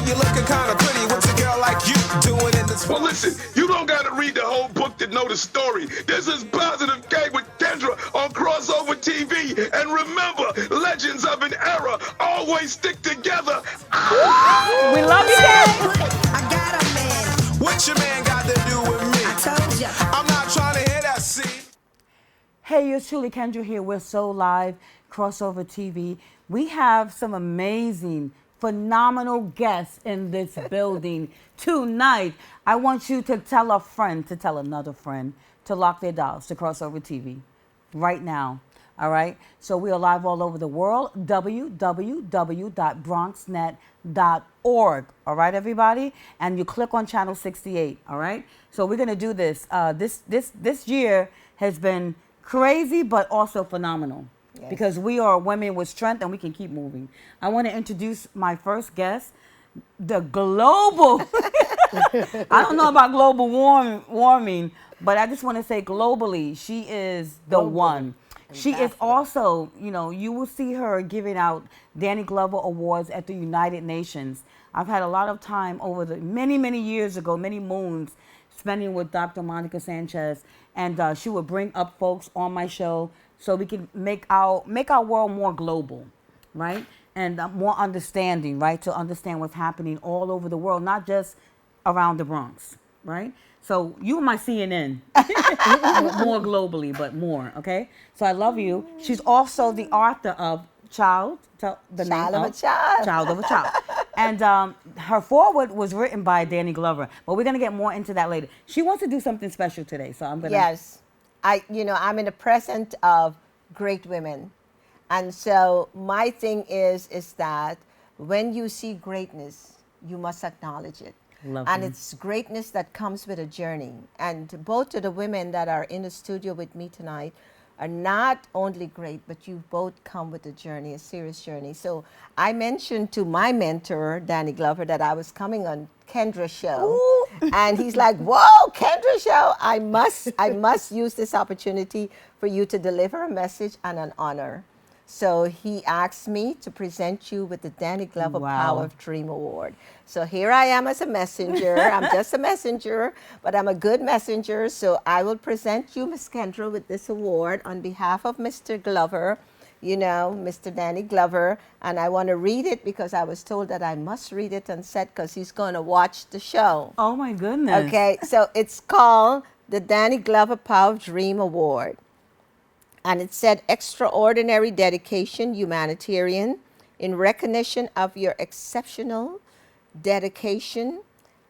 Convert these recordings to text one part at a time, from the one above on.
you're looking kind of pretty. What's a girl like you doing in this? Well, listen, you don't got to read the whole book to know the story. This is Positive K with Kendra on Crossover TV. And remember, legends of an era always stick together. We love you, Kay. I got a man. What your man got to do with me? I told ya. I'm not trying to hear that, see? Hey, it's truly Kendra here. We're so live, Crossover TV. We have some amazing, phenomenal guests in this building tonight. I want you to tell a friend to tell another friend to lock their dials to Crossover TV right now. All right? So we are live all over the world, www.bronxnet.org. All right, everybody? And you click on channel 68, all right? So we're going to do this. This year has been crazy, but also phenomenal. Yes. Because we are women with strength and we can keep moving. I want to introduce my first guest, the global, I don't know about global warming, but I just want to say globally, she is the one. She is also, you know, you will see her giving out Danny Glover Awards at the United Nations. I've had a lot of time over the many years ago, many moons, spending with Dr. Monica Sanchez, and she would bring up folks on my show so we can make our world more global, right? And more understanding, right? To understand what's happening all over the world, not just around the Bronx, right? So you are my CNN, more globally, but more, okay? So I love you. She's also the author of Child of a Child. And her foreword was written by Danny Glover, but we're gonna get more into that later. She wants to do something special today, so I'm gonna. Yes, I'm in the presence of great women, and so my thing is that when you see greatness, you must acknowledge it. And it's greatness that comes with a journey. And both of the women that are in the studio with me tonight are not only great, but you both come with a journey, a serious journey. So I mentioned to my mentor, Danny Glover, that I was coming on Kendra's show. Ooh. And he's like, whoa, Kendra's show. I must use this opportunity for you to deliver a message and an honor. So he asked me to present you with the Danny Glover Power of Dream Award. So here I am as a messenger. I'm just a messenger, but I'm a good messenger. So I will present you, Miss Kendra, with this award on behalf of Mr. Glover, Mr. Danny Glover. And I want to read it because I was told that I must read it on set because he's going to watch the show. Oh, my goodness. Okay, so it's called the Danny Glover Power of Dream Award. And it said, extraordinary dedication, humanitarian, in recognition of your exceptional dedication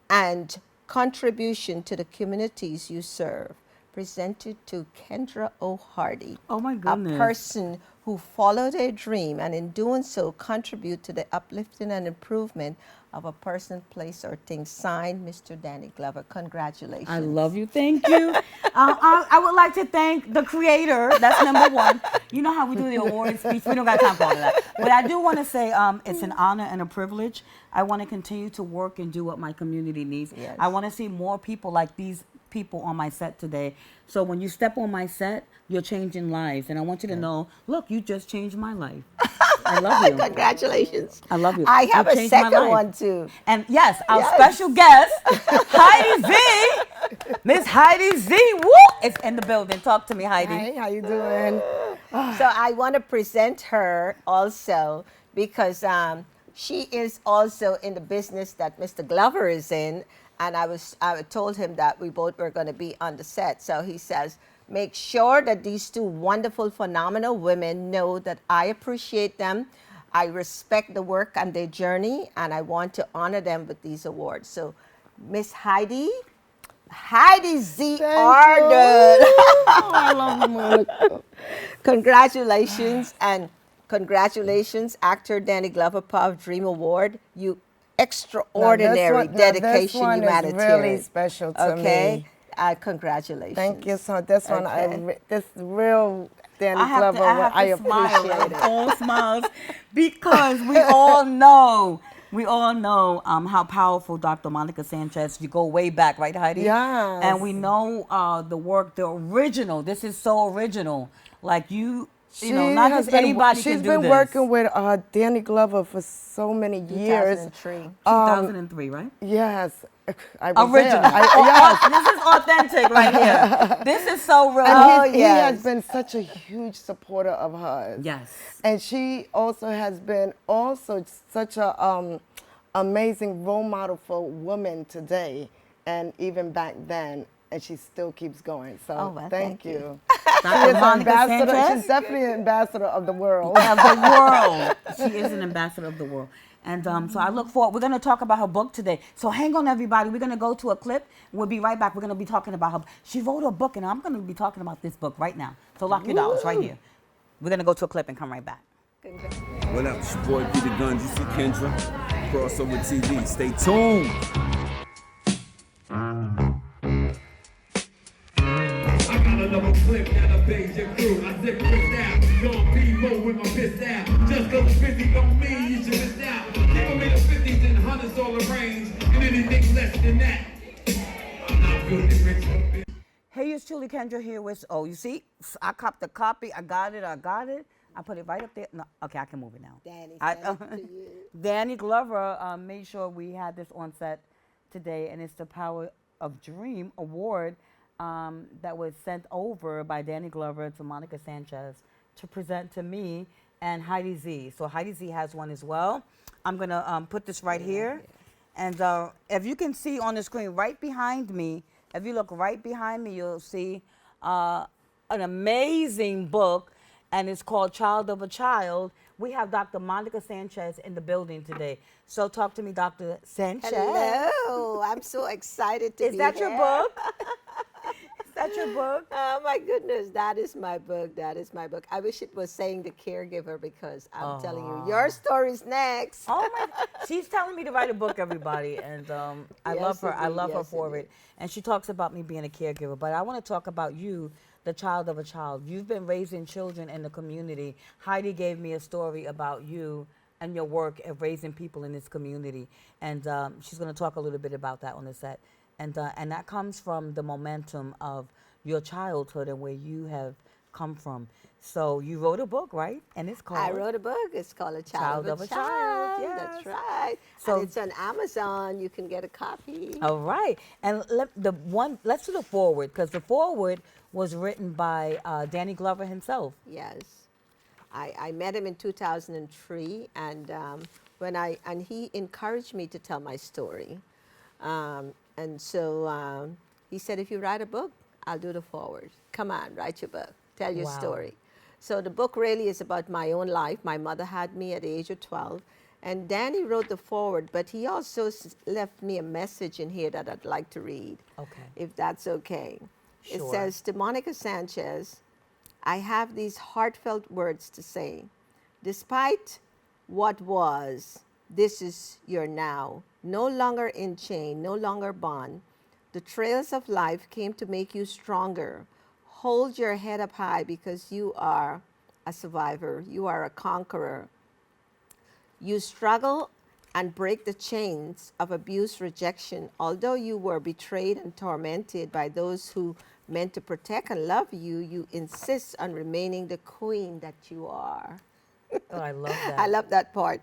and contribution to the communities you serve. Presented to Kendra O'Hardy. Oh my goodness. A person who followed a dream and in doing so contribute to the uplifting and improvement of a person, place, or thing. Signed, Mr. Danny Glover. Congratulations. I love you. Thank you. I would like to thank the creator. That's number one. You know how we do the award speech. We don't got time for all of that. But I do want to say it's an honor and a privilege. I want to continue to work and do what my community needs. Yes. I want to see more people like these people on my set today. So when you step on my set, you're changing lives. And I want you to know, look, you just changed my life. I love you. Congratulations. I love you. I have a second one too. And yes, our special guest, Heidy Z, Miss Heidy Z, woo, is in the building. Talk to me, Heidi. Hey, how you doing? So I want to present her also because she is also in the business that Mr. Glover is in. And I told him that we both were going to be on the set. So he says, make sure that these two wonderful, phenomenal women know that I appreciate them. I respect the work and their journey, and I want to honor them with these awards. So, Miss Heidy Z. Arden. Oh, I love you, Monica. Congratulations, and congratulations, actor Danny Glover Power of Dream Award. You extraordinary dedication, this one humanitarian. is really special to me. Congratulations. Thank you. So this one, this real Danny Glover, I appreciate it. All smiles, because we all know how powerful Dr. Monica Sanchez. You go way back, right, Heidi? Yes. And we know the work, the original. This is so original. Like you you know, not just anybody can do this. She's been working with Danny Glover for so many years. 2003. 2003, right? Yes. I was Original. there. Yes. This is authentic right here. This is so real. And he has been such a huge supporter of hers. Yes. And she also has been such a amazing role model for women today and even back then. And she still keeps going. So well, thank you. Dr. Monica Sanchez? She's definitely an ambassador of the world. Of the world. She is an ambassador of the world. And so I look forward. We're going to talk about her book today. So hang on, everybody. We're going to go to a clip. We'll be right back. We're going to be talking about her. She wrote a book, and I'm going to be talking about this book right now. So lock your dollars right here. We're going to go to a clip and come right back. What up? It's your boy Peter Guns. You see Kendra? Crossover TV. Stay tuned. Another clip that I banged your crew. I zip it down. Young people with my fist out. Just cause it's 50 don't mean you should miss out. Give me the 50s and 100s all arranged. And anything less than that. I'm filthy rich. Hey, it's truly Kendra here with, oh, you see? I copped the copy. I got it. I put it right up there. No, okay, I can move it now. Danny Glover made sure we had this on set today, and it's the Power of Dream Award that was sent over by Danny Glover to Monica Sanchez to present to me and Heidy Z. So Heidy Z has one as well. I'm going to put this right here. And if you can see on the screen right behind me, if you look right behind me, you'll see an amazing book, and it's called Child of a Child. We have Dr. Monica Sanchez in the building today. So talk to me, Dr. Sanchez. Hello. I'm so excited to be here. Is that your book? Is that your book? Oh, my goodness. That is my book. That is my book. I wish it was saying The Caregiver, because I'm telling you, your story's next. Oh, my. She's telling me to write a book, everybody. And I love her. I love her for it. And she talks about me being a caregiver. But I want to talk about you, the child of a child. You've been raising children in the community. Heidi gave me a story about you and your work at raising people in this community. And she's going to talk a little bit about that on the set. And that comes from the momentum of your childhood and where you have come from. So you wrote a book, right? And it's called? I wrote a book. It's called A Child of a Child. Yes. That's right. So and it's on Amazon. You can get a copy. All right. And let's do the foreword, because the foreword was written by Danny Glover himself. Yes. I met him in 2003, and he encouraged me to tell my story. And so he said, if you write a book, I'll do the foreword. Come on, write your book. Tell your story. So the book really is about my own life. My mother had me at the age of 12. And Danny wrote the foreword, but he also left me a message in here that I'd like to read. Okay. If that's okay. Sure. It says, to Monica Sanchez, I have these heartfelt words to say. Despite what was, this is your now. No longer in chain, no longer bond. The trails of life came to make you stronger. Hold your head up high, because you are a survivor. You are a conqueror. You struggle and break the chains of abuse, rejection. Although you were betrayed and tormented by those who meant to protect and love you, you insist on remaining the queen that you are. Oh, I love that. I love that part.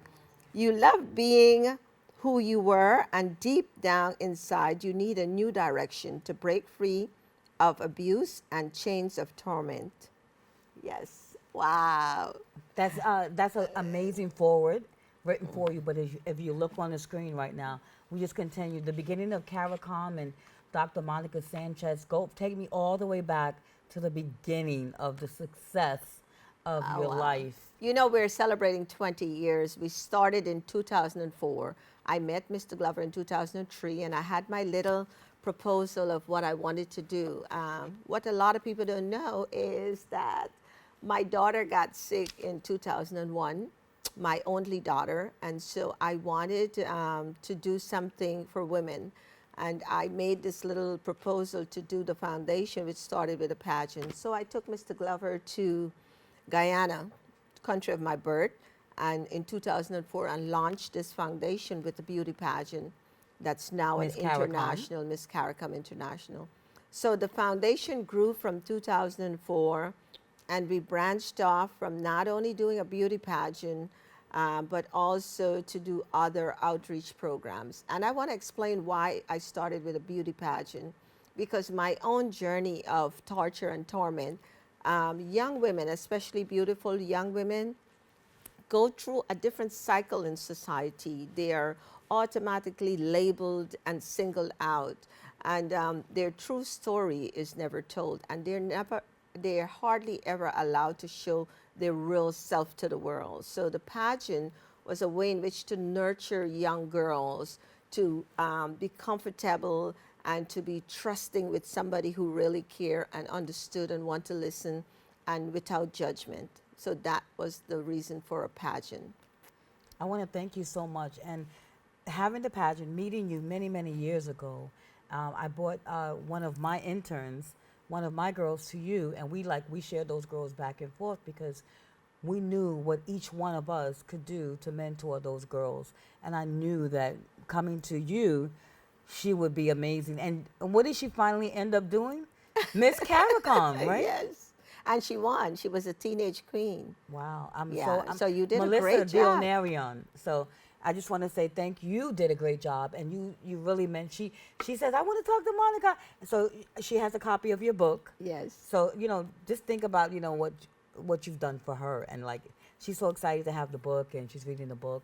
You love being who you were, and deep down inside, you need a new direction to break free of abuse and chains of torment. Yes. Wow. That's an amazing foreword written for you. But if you look on the screen right now, we just continue the beginning of Caricom and Dr. Monica Sanchez. Take me all the way back to the beginning of the success of your life. You know, we're celebrating 20 years. We started in 2004. I met Mr. Glover in 2003, and I had my little proposal of what I wanted to do. What a lot of people don't know is that my daughter got sick in 2001, my only daughter, and so I wanted to do something for women. And I made this little proposal to do the foundation, which started with a pageant. So I took Mr. Glover to Guyana, country of my birth, and in 2004, I launched this foundation with a beauty pageant that's now an international, Miss Caricom International. So the foundation grew from 2004 And we branched off from not only doing a beauty pageant, but also to do other outreach programs. And I want to explain why I started with a beauty pageant, because my own journey of torture and torment, young women, especially beautiful young women, go through a different cycle in society. They are automatically labeled and singled out, and their true story is never told, and they're hardly ever allowed to show their real self to the world. So the pageant was a way in which to nurture young girls to be comfortable and to be trusting with somebody who really care and understood and want to listen, and without judgment. So that was the reason for a pageant. I want to thank you so much. And having the pageant, meeting you many, many years ago, I brought one of my interns, one of my girls to you, and we shared those girls back and forth because we knew what each one of us could do to mentor those girls. And I knew that coming to you, she would be amazing. And what did she finally end up doing? Miss Caricom, right? Yes. And she won. She was a teenage queen. Wow. So you did Melissa a great job. Dionarion. So I just want to say thank you. Did a great job, and you really meant. She says I want to talk to Monica. So she has a copy of your book. Yes. So just think about what you've done for her, and like she's so excited to have the book, and she's reading the book,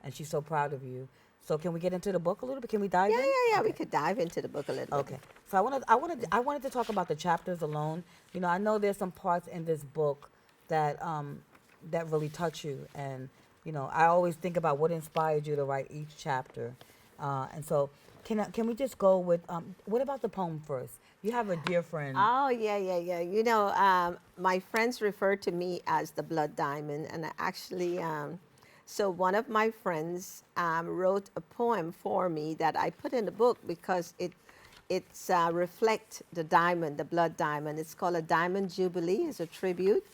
and she's so proud of you. So can we get into the book a little bit? Can we dive in? Yeah. Okay. We could dive into the book a little bit. Okay. So I wanted to talk about the chapters alone. I know there's some parts in this book that that really touch you, and I always think about what inspired you to write each chapter. And so can we just go with what about the poem first? You have a dear friend. Oh, yeah. My friends refer to me as the Blood Diamond, and I actually so one of my friends wrote a poem for me that I put in the book because it's reflect the diamond, the blood diamond. It's called a Diamond Jubilee. It's a tribute.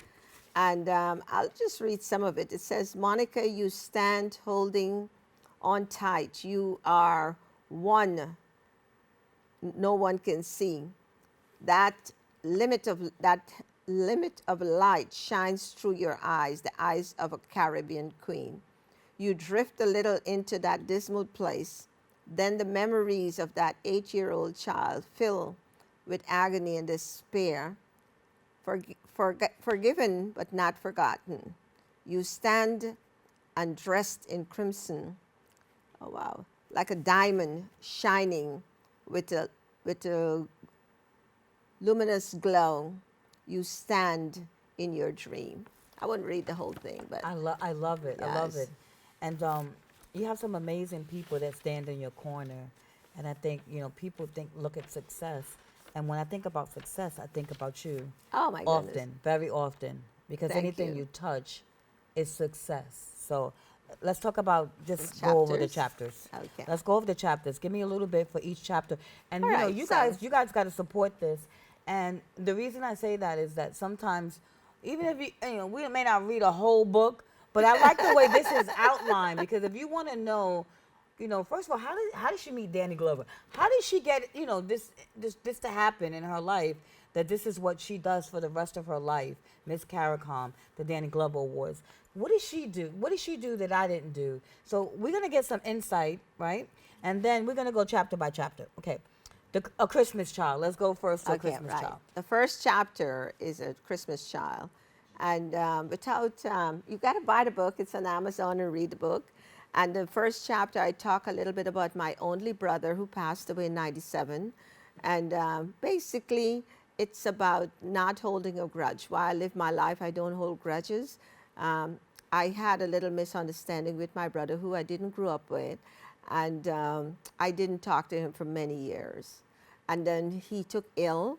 And I'll just read some of it. It says, Monica, you stand holding on tight. You are one no one can see. That limit of light shines through your eyes, the eyes of a Caribbean queen. You drift a little into that dismal place. Then the memories of that 8-year-old child fill with agony and despair. Forgiven but not forgotten. You stand undressed in crimson. Oh wow, like a diamond shining with a luminous glow. You stand in your dream. I wouldn't read the whole thing, but I love it. Yes. I love it. And you have some amazing people that stand in your corner. And I think, people look at success. And when I think about success, I think about you. Oh my goodness. Often, very often. Because Thank anything you. you touch is success. So let's talk about, just go over the chapters. Okay. Let's go over the chapters. Give me a little bit for each chapter. And All right, you so- guys got to support this. And the reason I say that is that sometimes, even if we may not read a whole book, but I like the way this is outlined, because if you want to know, first of all, how did she meet Danny Glover? How did she get, this to happen in her life, that this is what she does for the rest of her life? Miss Caricom, the Danny Glover Awards. What did she do? What did she do that I didn't do? So we're going to get some insight, right? And then we're going to go chapter by chapter. Okay. A Christmas Child. Let's go first to A Christmas Child. The first chapter is A Christmas Child. And you've got to buy the book. It's on Amazon, and read the book. And the first chapter, I talk a little bit about my only brother who passed away in 97. And basically, it's about not holding a grudge. While I live my life, I don't hold grudges. I had a little misunderstanding with my brother who I didn't grow up with. And I didn't talk to him for many years. And then he took ill.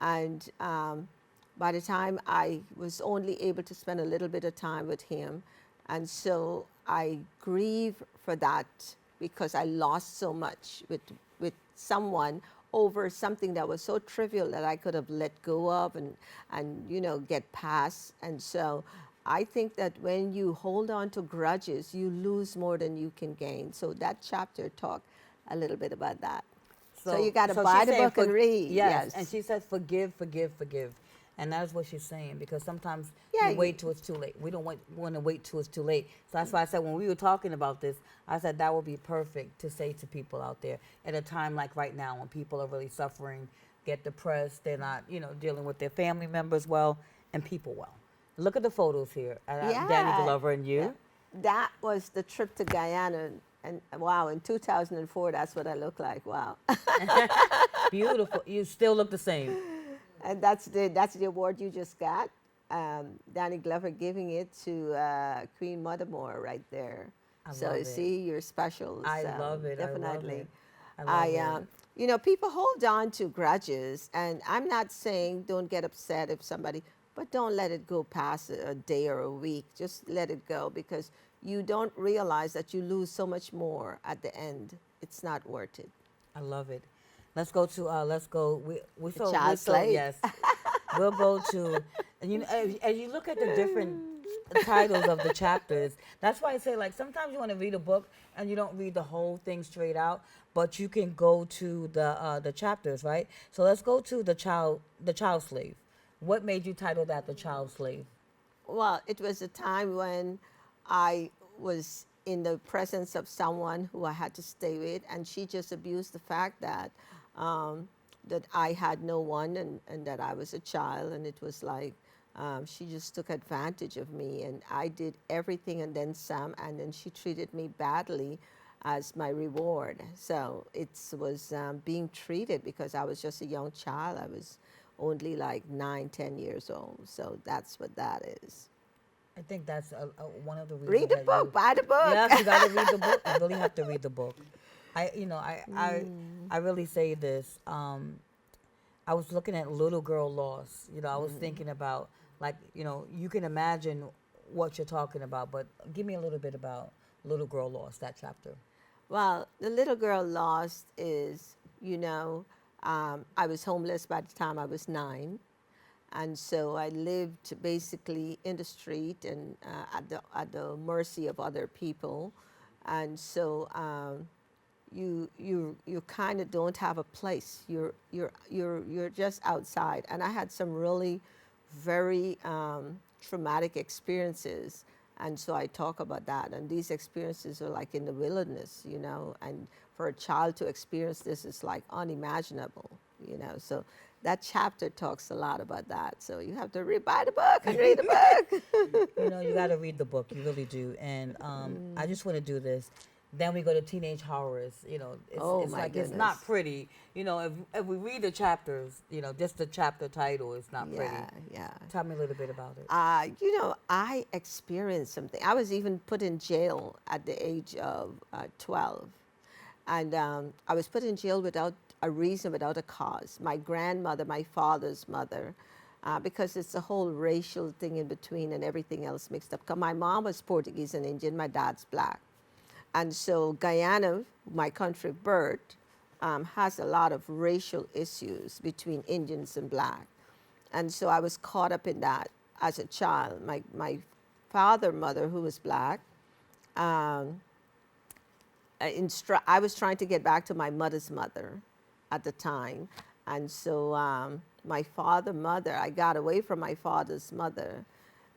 And by the time I was only able to spend a little bit of time with him. And so I grieve for that, because I lost so much with someone over something that was so trivial that I could have let go of and get past. And so I think that when you hold on to grudges, you lose more than you can gain. So that chapter talked a little bit about that. So you got to buy the book and read. Yes. And she says, forgive, forgive, forgive. And that is what she's saying, because sometimes Yeah, you wait till it's too late. We don't want to wait till it's too late. So that's why I said when we were talking about this, I said that would be perfect to say to people out there at a time like right now when people are really suffering, get depressed, they're not, dealing with their family members well and people well. Look at the photos here. Danny Glover and you. That was the trip to Guyana. And wow, in 2004, that's what I look like. Wow. Beautiful. You still look the same. And that's the award you just got. Danny Glover giving it to Queen Mothermore right there. So love you it. see, you're special. I so love it. Definitely. I love it. People hold on to grudges, and I'm not saying don't get upset if somebody, but don't let it go past a day or a week. Just let it go, because you don't realize that you lose so much more at the end. It's not worth it. I love it. Let's go to Child slave. Yes. We'll go to, and as you look at the different titles of the chapters, that's why I say, like, sometimes you want to read a book and you don't read the whole thing straight out, but you can go to the chapters, right? So let's go to the child slave. What made you title that The Child Slave? Well, it was a time when I was in the presence of someone who I had to stay with, and she just abused the fact that that I had no one, and that I was a child, and it was like she just took advantage of me, and I did everything and then some, and then she treated me badly as my reward. So it was being treated, because I was just a young child. I was only like 9, 10 years old. So that's what that is. I think that's one of the reasons. Read the book, buy the book. Yes, you got to read the book. You really have to read the book. I really say this. I was looking at Little Girl Lost. I was thinking about, like, you can imagine what you're talking about, but give me a little bit about Little Girl Lost, that chapter. Well, the Little Girl Lost is, I was homeless by the time I was 9. And so I lived basically in the street and at the mercy of other people. And so you kind of don't have a place. You're just outside. And I had some really very traumatic experiences. And so I talk about that. And these experiences are like in the wilderness, and for a child to experience this is like unimaginable, So that chapter talks a lot about that. So you have to buy the book and read the book. You got to read the book. You really do. And I just want to do this. Then we go to teenage horrors. It's like goodness. It's not pretty. If we read the chapters, just the chapter title is not pretty. Yeah. Tell me a little bit about it. I experienced something. I was even put in jail at the age of 12. And I was put in jail without a reason, without a cause. My grandmother, my father's mother, because it's a whole racial thing in between and everything else mixed up. 'Cause my mom was Portuguese and Indian, my dad's black. And so Guyana, my country of birth, has a lot of racial issues between Indians and black. And so I was caught up in that as a child. My mother, who was black, I was trying to get back to my mother's mother at the time. And so my mother, I got away from my father's mother,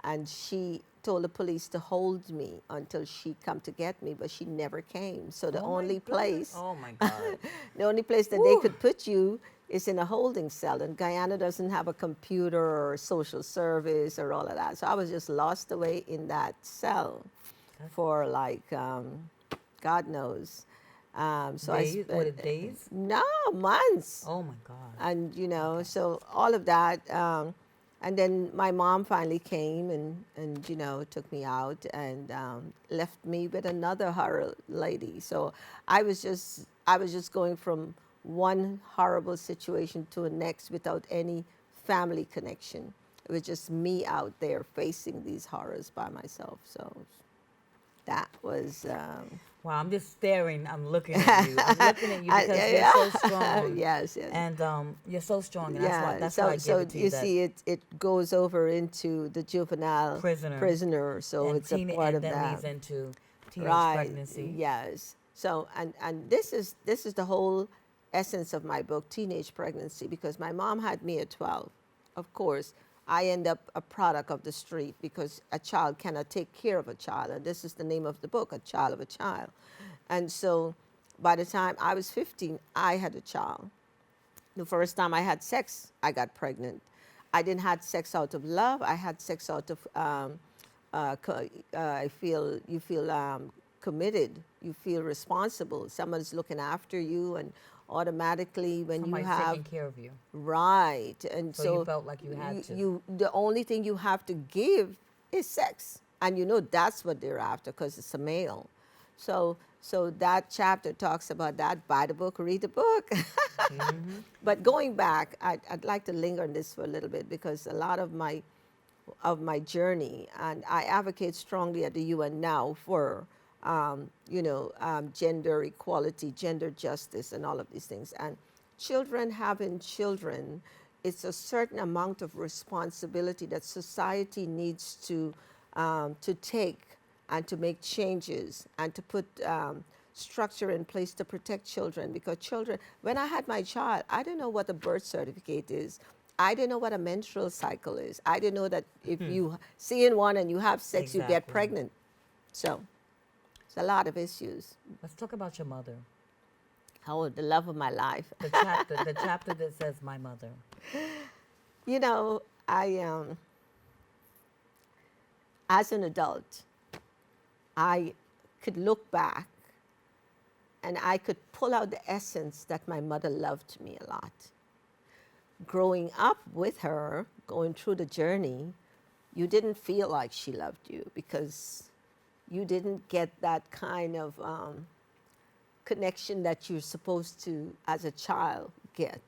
and she told the police to hold me until she come to get me, but she never came. So the only place, oh my God, the only place that they could put you is in a holding cell. And Guyana doesn't have a computer or social service or all of that. So I was just lost away in that cell for like, God knows. So days? Was it days? No, months. Oh my God. And so all of that. And then my mom finally came and took me out and left me with another horror lady. So I was just going from one horrible situation to the next without any family connection. It was just me out there facing these horrors by myself. So that was. Wow, I'm just staring. I'm looking at you. I'm looking at you because you're so strong. Yes. And you're so strong, and that's why I give it to you. You see, it goes over into the juvenile prisoner. So and it's a part of that. that. Leads into teenage pregnancy. Yes. So and this is the whole essence of my book, Teenage Pregnancy, because my mom had me at 12. Of course, I end up a product of the street because a child cannot take care of a child. And this is the name of the book, A Child of a Child. And so by the time I was 15, I had a child. The first time I had sex, I got pregnant. I didn't have sex out of love. I had sex out of, you feel committed. You feel responsible. Someone's looking after you, and automatically when Somebody's you have taking care of you. right, and So so you felt like you had to. the only thing you have to give is sex, and you know that's what they're after because it's a male. So that chapter talks about that. Buy the book, read the book. But going back, I'd like to linger on this for a little bit because a lot of my journey, and I advocate strongly at the UN now for gender equality, gender justice, and all of these things. And children having children, it's a certain amount of responsibility that society needs to take and to make changes and to put structure in place to protect children. Because children, when I had my child, I didn't know what a birth certificate is. I didn't know what a menstrual cycle is. I didn't know that if you see in one and you have sex, you get Exactly. pregnant. So it's a lot of issues. Let's talk about your mother. Oh, the love of my life. The chapter that says my mother. You know, as an adult, I could look back and I could pull out the essence that my mother loved me a lot. Growing up with her, going through the journey, you didn't feel like she loved you because you didn't get that kind of connection that you're supposed to, as a child, get.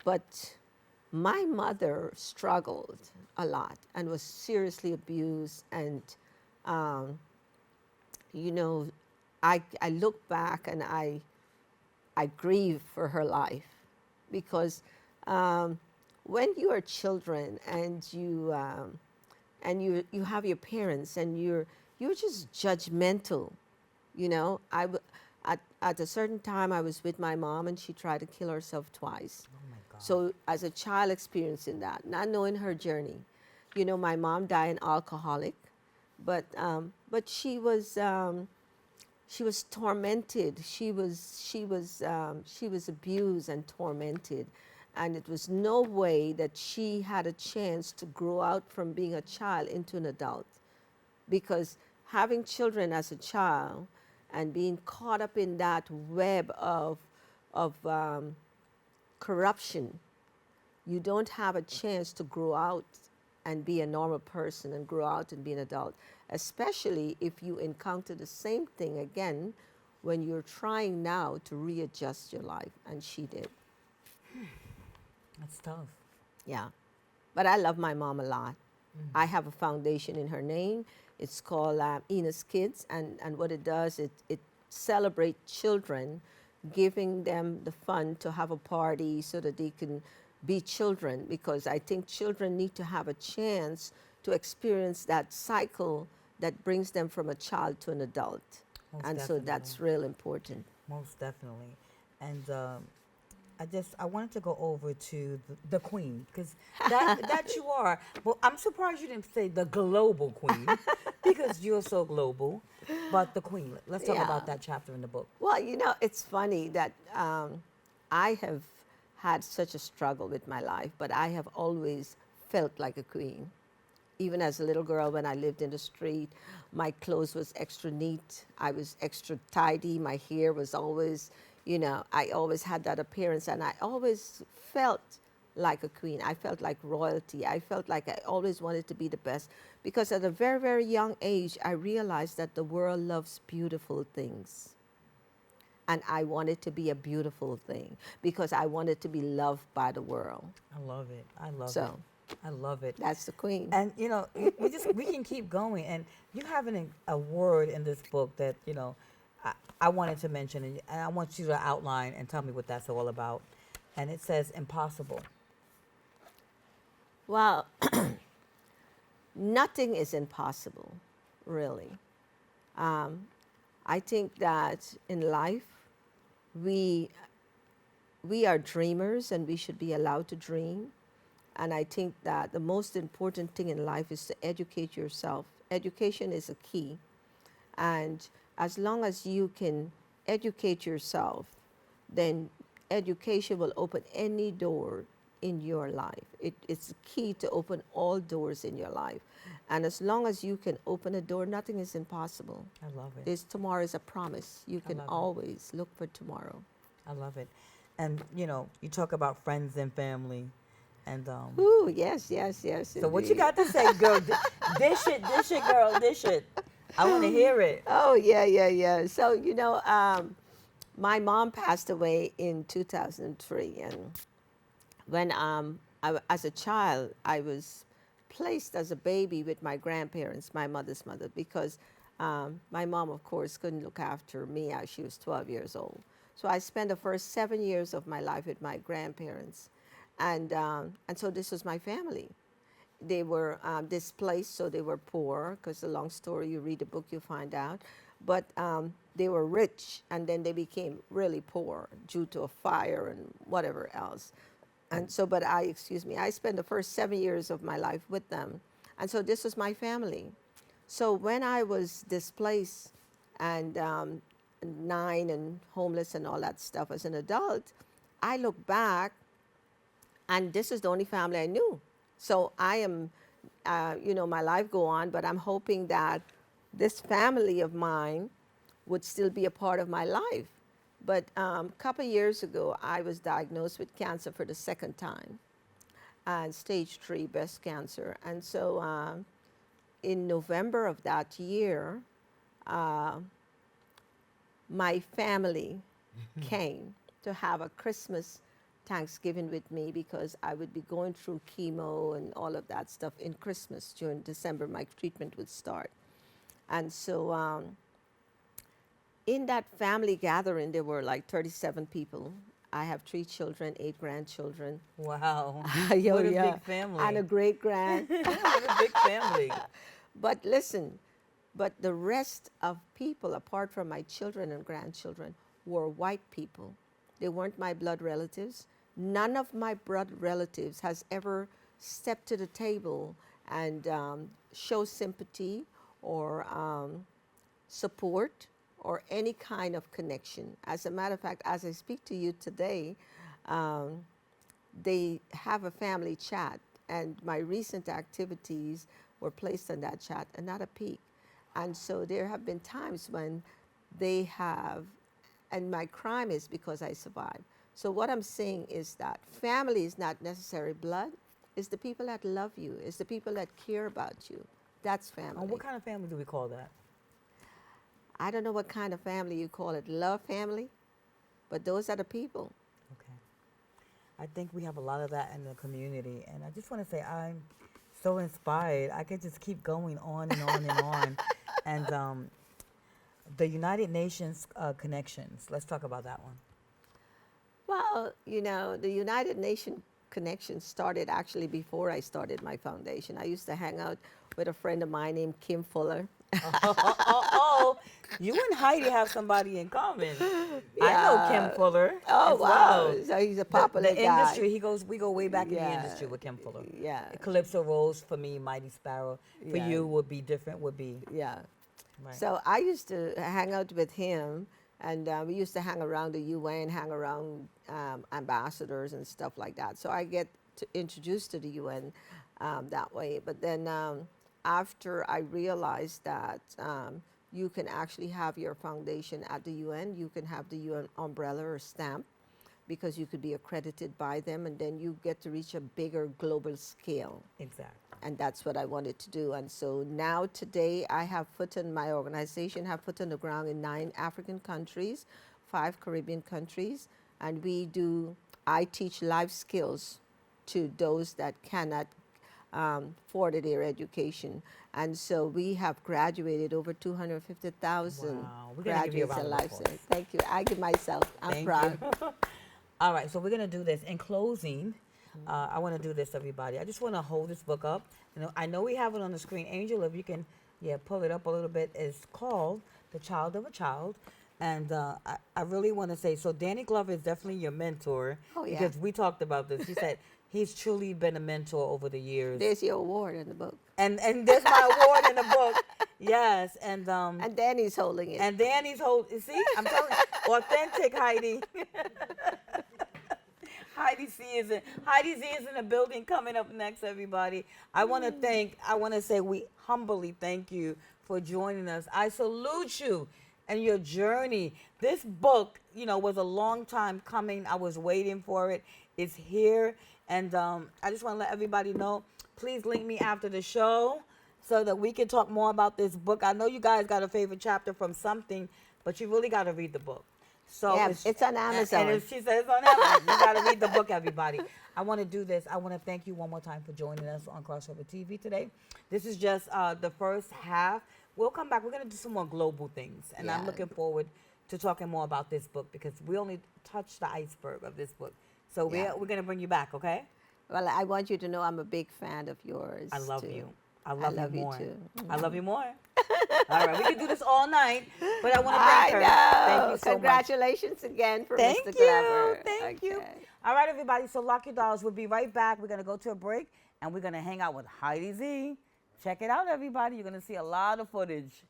But my mother struggled a lot and was seriously abused. And, I look back and I grieve for her life because when you are children and you have your parents and you're just judgmental, At a certain time, I was with my mom, and she tried to kill herself twice. Oh my God. So, as a child experiencing that, not knowing her journey, my mom died an alcoholic, but she was tormented. She was abused and tormented, and it was no way that she had a chance to grow out from being a child into an adult, because having children as a child and being caught up in that web of corruption, you don't have a chance to grow out and be a normal person and grow out and be an adult, especially if you encounter the same thing again when you're trying now to readjust your life, and she did. That's tough. Yeah. But I love my mom a lot. I have a foundation in her name. It's called Ina's Kids, and what it does, it celebrates children, giving them the fun to have a party so that they can be children, because I think children need to have a chance to experience that cycle that brings them from a child to an adult. Most And so definitely. that's real important. Most definitely. And I wanted to go over to the queen, because that you are. Well, I'm surprised you didn't say the global queen, because you're so global. But the queen. Let's talk Yeah. about that chapter in the book. Well, it's funny that I have had such a struggle with my life, but I have always felt like a queen. Even as a little girl, when I lived in the street, my clothes was extra neat. I was extra tidy. My hair was always, I always had that appearance, and I always felt like a queen. I felt like royalty. I felt like I always wanted to be the best, because at a very, very young age, I realized that the world loves beautiful things. And I wanted to be a beautiful thing because I wanted to be loved by the world. I love it. I love So, it. I love it. that's the queen. And we can keep going. And you have a word in this book that I wanted to mention, and I want you to outline and tell me what that's all about. And it says impossible. Well, nothing is impossible, really. I think that in life, we are dreamers, and we should be allowed to dream. And I think that the most important thing in life is to educate yourself. Education is a key. And as long as you can educate yourself, then education will open any door in your life. It's key to open all doors in your life. And as long as you can open a door, nothing is impossible. I love it. Tomorrow is a promise. You can love it. always look for tomorrow. I love it. And, you know, you talk about friends and family. And Ooh, yes. so what you got to say, girl? Dish it, girl, dish it. I want to hear it. Oh, yeah. So, you know, my mom passed away in 2003. And when as a child, I was placed as a baby with my grandparents, my mother's mother, because my mom, of course, couldn't look after me as she was 12 years old. So I spent the first 7 years of my life with my grandparents. And so this was my family. They were displaced, so they were poor, because the long story, you read the book, you find out. But they were rich, and then they became really poor due to a fire and whatever else. And so, I spent the first 7 years of my life with them. And so this was my family. So when I was displaced and 9 and homeless and all that stuff as an adult, I look back, and this is the only family I knew. So I am, my life go on, but I'm hoping that this family of mine would still be a part of my life. But a couple of years ago, I was diagnosed with cancer for the second time, and stage 3 breast cancer. And so in November of that year, my family came to have a Christmas Thanksgiving with me, because I would be going through chemo and all of that stuff in Christmas. During December, my treatment would start. And so in that family gathering, there were like 37 people. I have 3 children, 8 grandchildren. Wow. What a big family. And a great grand. What a big family. But listen, the rest of people, apart from my children and grandchildren, were white people. They weren't my blood relatives. None of my blood relatives has ever stepped to the table and show sympathy or support or any kind of connection. As a matter of fact, as I speak to you today, they have a family chat, and my recent activities were placed on that chat, and not a peek. And so there have been times when they have, and my crime is because I survived. So what I'm saying is that family is not necessarily blood. It's the people that love you. It's the people that care about you. That's family. And what kind of family do we call that? I don't know what kind of family you call it. Love family, but those are the people. Okay. I think we have a lot of that in the community, and I just want to say I'm so inspired. I could just keep going on and on and on. And the United Nations connections. Let's talk about that one. Well, the United Nations connection started actually before I started my foundation. I used to hang out with a friend of mine named Kim Fuller. You and Heidi have somebody in common. Yeah. I know Kim Fuller. Oh, as wow. Well. So he's a popular the guy. Industry, we go way back in the industry with Kim Fuller. Yeah. Calypso Rose for me, Mighty Sparrow. For you would be different, Yeah. Right. So I used to hang out with him, and we used to hang around the UN, hang around ambassadors and stuff like that. So I get introduced to the UN that way. But then after I realized that you can actually have your foundation at the UN, you can have the UN umbrella or stamp, because you could be accredited by them, and then you get to reach a bigger global scale. Exactly. And that's what I wanted to do. And so now today I have my organization have foot on the ground in 9 African countries, 5 Caribbean countries. And I teach life skills to those that cannot further their education. And so we have graduated over 250,000 Wow. We're gonna give you a graduates round in of life applause. skills. Thank you. I give myself, I'm Thank proud. you. All right, so we're going to do this. In closing, I want to do this, everybody. I just want to hold this book up. I know we have it on the screen. Angel, if you can pull it up a little bit. It's called The Child of a Child. And I really want to say, so Danny Glover is definitely your mentor. Oh, yeah. Because we talked about this. She said he's truly been a mentor over the years. There's your award in the book. And there's my award in the book. Yes. And Danny's holding it. And Danny's holding. See, I'm telling you, authentic Heidi. Heidi Z is in the building coming up next, everybody. I want to say we humbly thank you for joining us. I salute you and your journey. This book, was a long time coming. I was waiting for it. It's here. And I just want to let everybody know, please link me after the show so that we can talk more about this book. I know you guys got a favorite chapter from something, but you really got to read the book. So yeah, it's on Amazon. And she says it's on Amazon. You got to read the book, everybody. I want to do this. I want to thank you one more time for joining us on Crossover TV today. This is just the first half. We'll come back. We're going to do some more global things. And I'm looking forward to talking more about this book because we only touched the iceberg of this book. So we're going to bring you back, okay? Well, I want you to know I'm a big fan of yours. I love too. you. I love you more. Too. I love you more. All right, we can do this all night, but I want to thank her. Thank you so Congratulations again for Thank Mr. you. Glover. Thank you. All right, everybody, so lock your dolls. We'll be right back. We're going to go to a break, and we're going to hang out with Heidy Z. Check it out, everybody. You're going to see a lot of footage.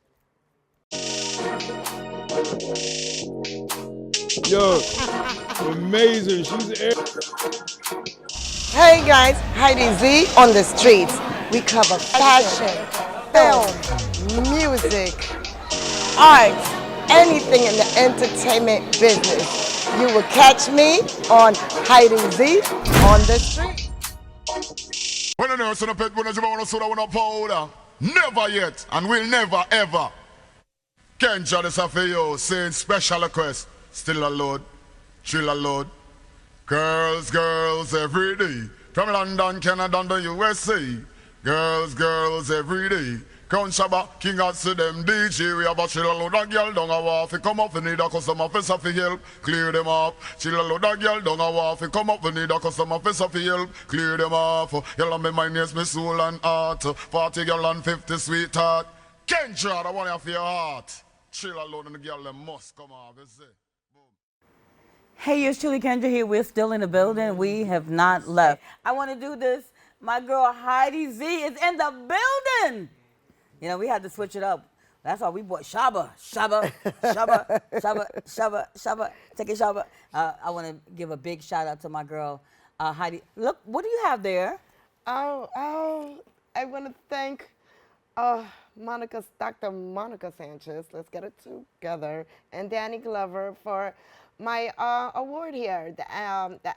Yo, amazing. She's Hey guys, Heidy Z on the streets. We cover fashion, film, music, art, anything in the entertainment business. You will catch me on Heidy Z on the street. When I know son of pet, when I want to soda, when I powder. Never yet, and will never ever. Kendra, this for you, saying special request. Still a load, chill a load. Girls, girls every day. From London, Canada, and the USA. Girls every day. Count Shabba, King out to them DJ. We have a chill a load of girl down a wharf. Come up, we need a customer face for help. Clear them off. Chill a load of girl down a wharf. Come up, we need a customer face for help. Clear them off. Y'all me my name's me soul and heart. 40 girl and 50 sweetheart. Kendra, the one of your heart. Chill alone and the girl them must come off. You see? Hey, it's truly Kendra here. We're still in the building. We have not left. I want to do this. My girl Heidy Z is in the building. We had to switch it up. That's why we bought Shabba. Take a Shabba. I want to give a big shout out to my girl Heidi. Look, what do you have there? I want to thank Dr. Monica Sanchez, let's get it together, and Danny Glover for my award here, the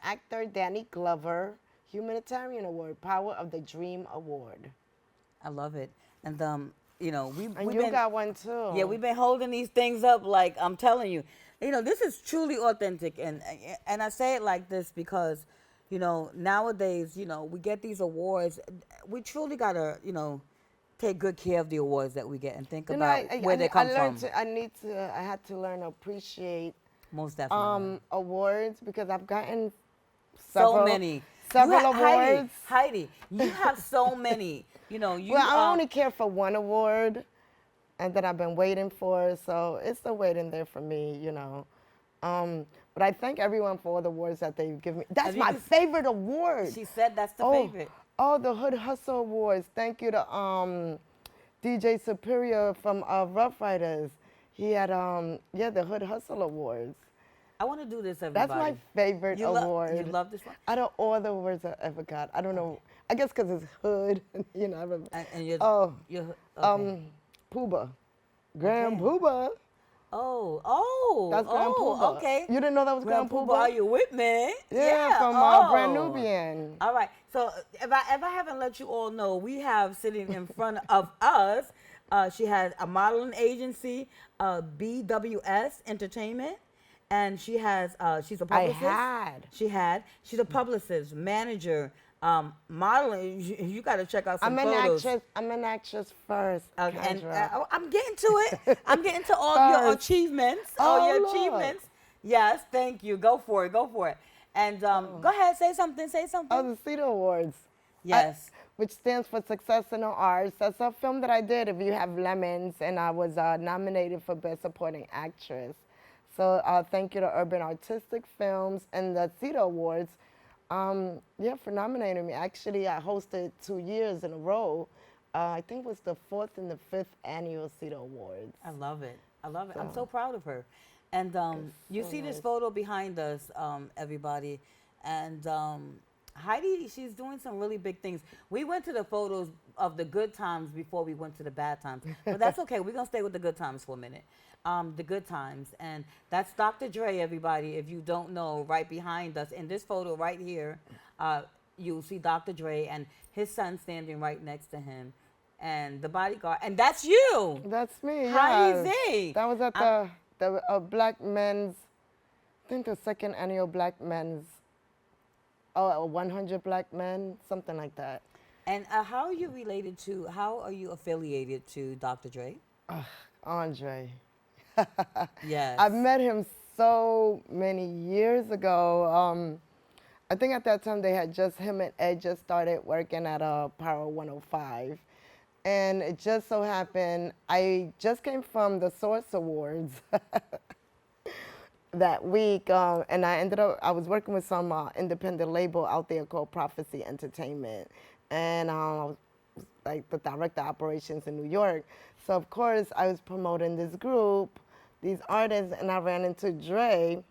actor Danny Glover Humanitarian Award, Power of the Dream Award. I love it. And we've you got one too. Yeah, we've been holding these things up like I'm telling you. This is truly authentic, and I say it like this because, nowadays, we get these awards. We truly gotta, take good care of the awards that we get and think about where they come from. I had to learn to appreciate most definitely awards because I've gotten several awards. Heidi, you have so many. I only care for one award, and that I've been waiting for. So it's the waiting there for me, But I thank everyone for all the awards that they've given me. That's my favorite award. She said that's the favorite. Oh, the Hood Hustle Awards. Thank you to DJ Superior from Rough Riders. He had the Hood Hustle Awards. I want to do this, everybody. That's my favorite award. You love this one? Out of all the awards I ever got, I don't know. I guess because it's hood, I remember. And you're Pooba, Grand Pooba. That's Grand Pooba. Okay. You didn't know that was Grand Pooba? Are you with me? Yeah, from Brand Nubian. All right. So if I haven't let you all know, we have sitting in front of us. She has a modeling agency, BWS Entertainment. And she has, she's a publicist. She's a publicist, manager, modeling. You got to check out some photos. I'm an actress first. And I'm getting to it. I'm getting to all your achievements. Your achievements. Yes, thank you. Go for it. And go ahead, say something. Oh, the CETA Awards. Yes. Which stands for Success in the Arts. That's a film that I did, If You Have Lemons, and I was nominated for Best Supporting Actress. So thank you to Urban Artistic Films and the CETA Awards, for nominating me. Actually, I hosted 2 years in a row. I think it was the 4th and the 5th annual CETA Awards. I love it. I love it. I'm so proud of her. And you so see this nice. photo behind us, everybody. And Heidi, she's doing some really big things. We went to the photos of the good times before we went to the bad times. But that's okay. We're going to stay with the good times for a minute. The good times. And that's Dr. Dre, everybody. If you don't know, right behind us in this photo right here, you'll see Dr. Dre and his son standing right next to him. And the bodyguard. And that's you. That's me, Heidy yes. Z. That was at the Black Men's, I think the 2nd annual Black Men's, 100 Black Men, something like that. And how are you affiliated to Dr. Dre? Andre. Yes. I met him so many years ago. I think at that time him and Ed just started working at Power 105. And it just so happened, I just came from the Source Awards that week, and I was working with some independent label out there called Prophecy Entertainment, and I was like the director of operations in New York. So of course I was promoting this group, these artists, and I ran into Dre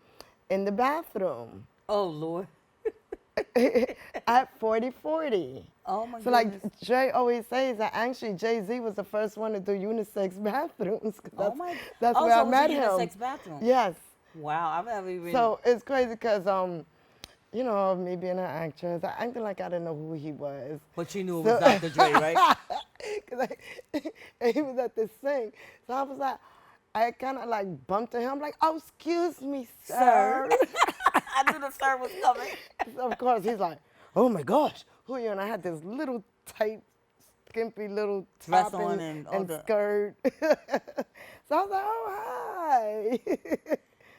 in the bathroom. Oh, Lord. At 4040. Oh, my So goodness. like Dre always says that actually Jay-Z was the first one to do unisex bathrooms. 'Cause that's where I met him. Unisex bathroom. Yes. Wow, I've never even. So it's crazy because, me being an actress, I acted like I didn't know who he was. But you knew it was Dr. Dre, right? Cause he was at the sink. So I was like, I kind of like bumped into him, like, oh, excuse me, sir. I knew the sir was coming. So of course, he's like, oh my gosh, who are you? And I had this little tight, skimpy little Dress top on and and skirt. So I was like, oh, hi.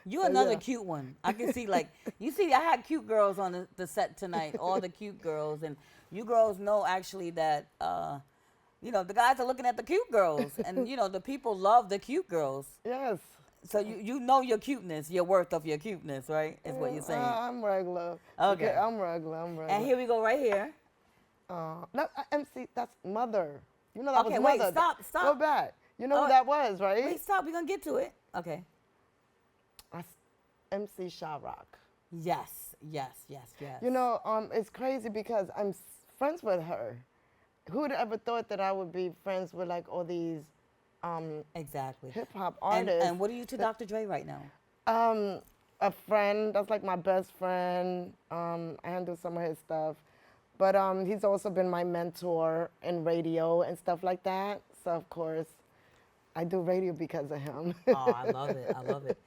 You another cute one. I can see, like, you see, I had cute girls on the set tonight, all the cute girls. And you girls know, actually, that, the guys are looking at the cute girls. And, the people love the cute girls. Yes. So you know your cuteness, your worth of your cuteness, right? Is what you're saying. I'm regular. Okay. I'm regular. And here we go right here. No, MC, that's Mother. You know that Okay, was wait, Mother. stop. Go back. You know who that was, right? Wait, stop. We're going to get to it. Okay. That's MC Shyrock. Yes. It's crazy because I'm friends with her. Who'd ever thought that I would be friends with like all these exactly hip hop artists? And what are you to Dr. Dre right now? A friend. That's like my best friend. I handle some of his stuff, but he's also been my mentor in radio and stuff like that. So of course, I do radio because of him. Oh, I love it.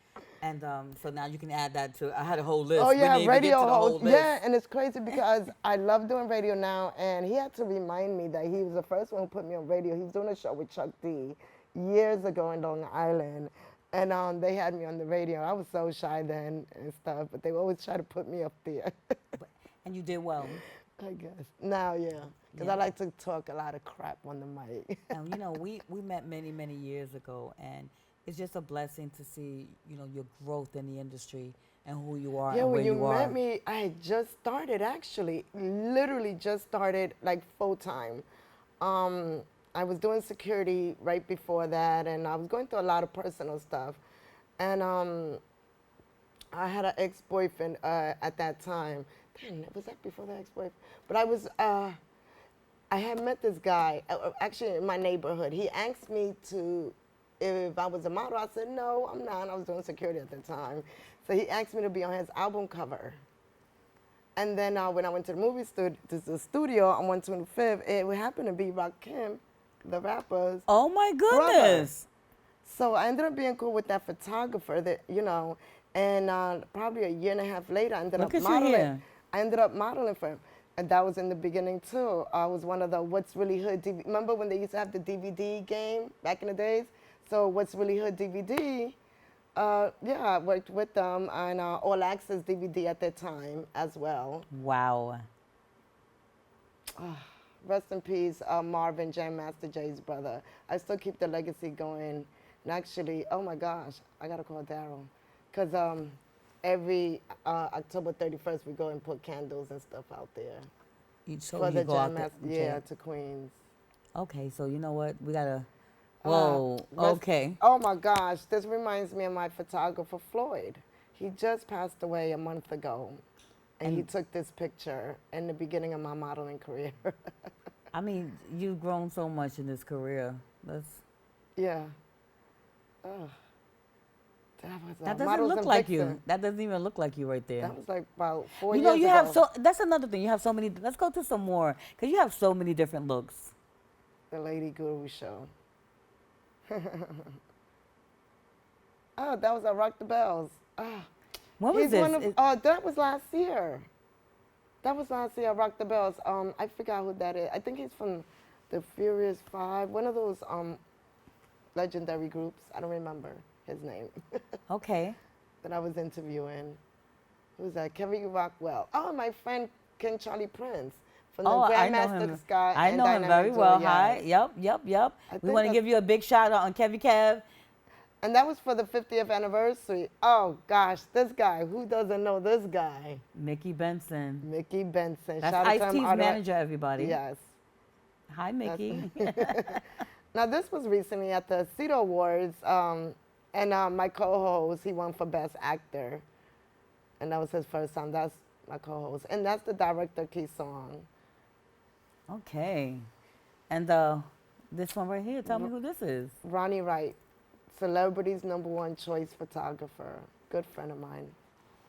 And so now you can add that to. I had a whole list. Oh yeah, we radio host. Yeah, and it's crazy because I love doing radio now, and he had to remind me that he was the first one who put me on radio. He was doing a show with Chuck D years ago in Long Island, and they had me on the radio. I was so shy then and stuff, but they always try to put me up there. And you did well. I guess now, yeah, because I like to talk a lot of crap on the mic. And we met many years ago, and it's just a blessing to see your growth in the industry and who you are. Yeah, and when where you met me, I had just started actually, literally just started like full time. I was doing security right before that, and I was going through a lot of personal stuff, and I had an ex-boyfriend at that time. Dang, was that before the ex-boyfriend? But I had met this guy actually in my neighborhood. He asked me if I was a model. I said, no, I'm not. I was doing security at the time. So he asked me to be on his album cover. And then when I went to the studio on 125th, it happened to be Rakim, the rapper's Oh my goodness. brother. So I ended up being cool with that photographer and probably a year and a half later, I ended up modeling. I ended up modeling for him. And that was in the beginning too. I was one of the What's Really Hood DVD. Remember when they used to have the DVD game back in the days? So What's Really Hood DVD, I worked with them on All Access DVD at that time as well. Wow. Rest in peace, Marvin, Jam Master Jay's brother. I still keep the legacy going. And actually, oh my gosh, I gotta call Daryl. because every October 31st we go and put candles and stuff out there So for you the go out Jam there. Master, yeah, to Queens. Okay, so you know what? We gotta. Whoa. Okay. Oh my gosh, this reminds me of my photographer Floyd. He just passed away a month ago, and he took this picture in the beginning of my modeling career. I mean, you've grown so much in this career. Yeah. Oh. That doesn't look like you. That doesn't even look like you right there. That was like about 4 You years know, ago. you have so. That's another thing. You have so many. Let's go to some more, because you have so many different looks. The Lady Guru show. Oh, that was at Rock the Bells. Oh. When was this? That was last year. That was last year at Rock the Bells. I forgot who that is. I think he's from the Furious Five, one of those legendary groups. I don't remember his name. Okay. That I was interviewing. Who's that? Kevin Rockwell. Oh, my friend King Charlie Prince from the Grandmaster Sky. I know him very well. Hi. Yep. We want to give you a big shout out on Kevy Kev. And that was for the 50th anniversary. Oh gosh, this guy. Who doesn't know this guy? Mickey Benson. Mickey Benson. That's Shout out to Ice-T's him. manager, everybody. Yes. Hi, Mickey. Now this was recently at the CETA Awards, and my co-host, he won for Best Actor, and that was his first time. That's my co-host, and that's the director key song. Okay. And this one right here, tell me who this is. Ronnie Wright, celebrity's #1 choice photographer, good friend of mine.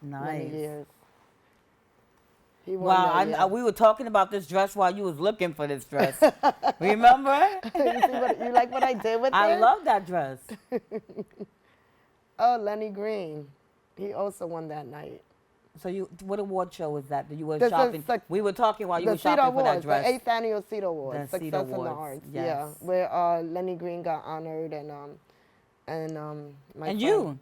Nice. Many years. Wow, we were talking about this dress while you was looking for this dress. Remember? You like what I did with it? I love that dress. Oh, Lenny Green. He also won that night. So what award show was that you were shopping? We were talking while you were shopping for that dress. The 8th annual CETA Awards, The Success CETA in the Awards, Arts. yes. Yeah, where Lenny Green got honored and my and friend, you?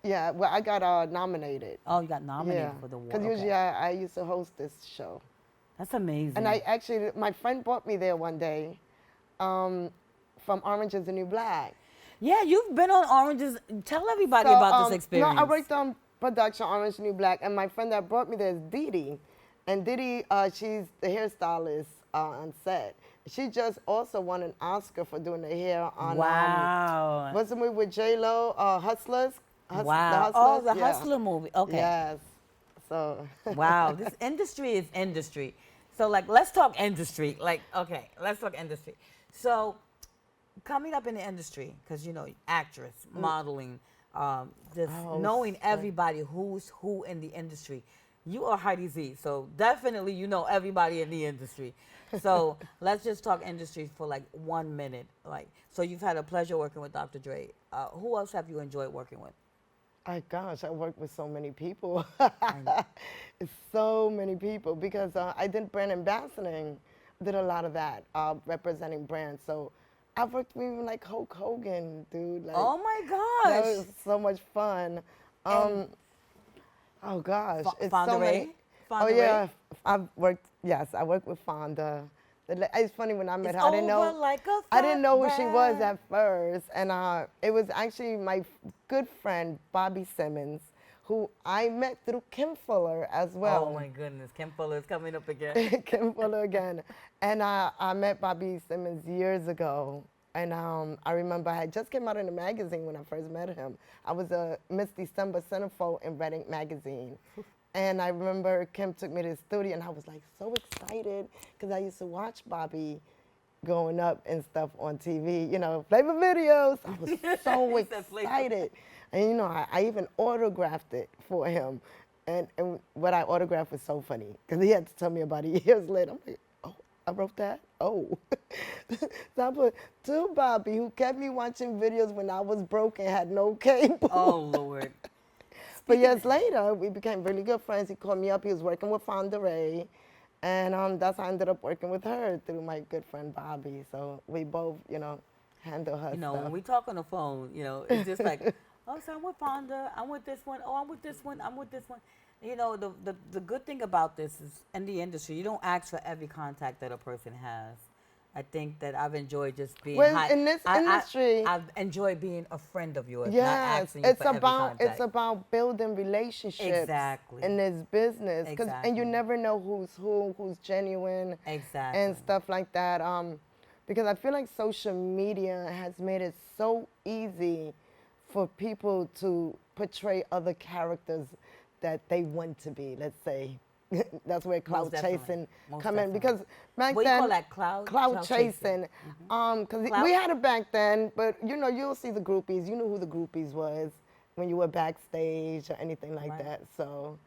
Yeah, well, I got nominated. Oh, you got nominated for the award. Because usually I used to host this show. That's amazing. And my friend brought me there one day from Orange is the New Black. Yeah, you've been on Oranges. Tell everybody about this experience. No, I worked on production Orange is the New Black, and my friend that brought me there is Dee Dee. And Dee Dee, she's the hairstylist on set. She just also won an Oscar for doing the hair on wow. What's the movie with J-Lo, Hustlers? Wow. The Hustler movie. Okay. Yes. So. Wow. This industry is industry. So, let's talk industry. Let's talk industry. So, coming up in the industry, because, actress, modeling, knowing everybody who's who in the industry. You are Heidy Z, so definitely you know everybody in the industry. So, let's just talk industry for 1 minute. So you've had a pleasure working with Dr. Dre. Who else have you enjoyed working with? My gosh, I worked with so many people. So many people because I did brand ambassadoring. Did a lot of that, representing brands. So I've worked with even Hulk Hogan, dude. Oh my gosh. That was so much fun. Oh gosh. It's so many. Fonda Oh yeah, Ray? I worked with Fonda. It's funny when I met her, I didn't know who she was at first, and it was actually my good friend Bobby Simmons, who I met through Kim Fuller as well. Oh my goodness, Kim Fuller is coming up again. Kim Fuller again, and I met Bobby Simmons years ago, and I remember I had just came out in a magazine when I first met him. I was a Miss December centerfold in Reading magazine. And I remember Kim took me to the studio, and I was so excited because I used to watch Bobby growing up and stuff on TV, flavor videos. I was so excited. And, I even autographed it for him. And what I autographed was so funny because he had to tell me about it years later. I'm like, oh, I wrote that? Oh. So I put, to Bobby, who kept me watching videos when I was broke and had no cable. Oh, Lord. But years later, we became really good friends. He called me up. He was working with Fonda Ray. And that's how I ended up working with her through my good friend Bobby. So we both, handle her stuff. When we talk on the phone, it's just oh, so I'm with Fonda. I'm with this one. Oh, I'm with this one. I'm with this one. The good thing about this is in the industry, you don't ask for every contact that a person has. I think that I've enjoyed just being Well, in this industry, I've enjoyed being a friend of yours. Not yes, asking you for every it's contact. about building relationships Exactly. in this business, and you Exactly. never know who's genuine, Exactly. and stuff like that. Because I feel like social media has made it so easy for people to portray other characters that they want to be. Let's say. That's where cloud chasing come in, because back what then, you call that cloud chasing. Because we had it back then, but you'll see the groupies. You knew who the groupies was when you were backstage or anything like that. So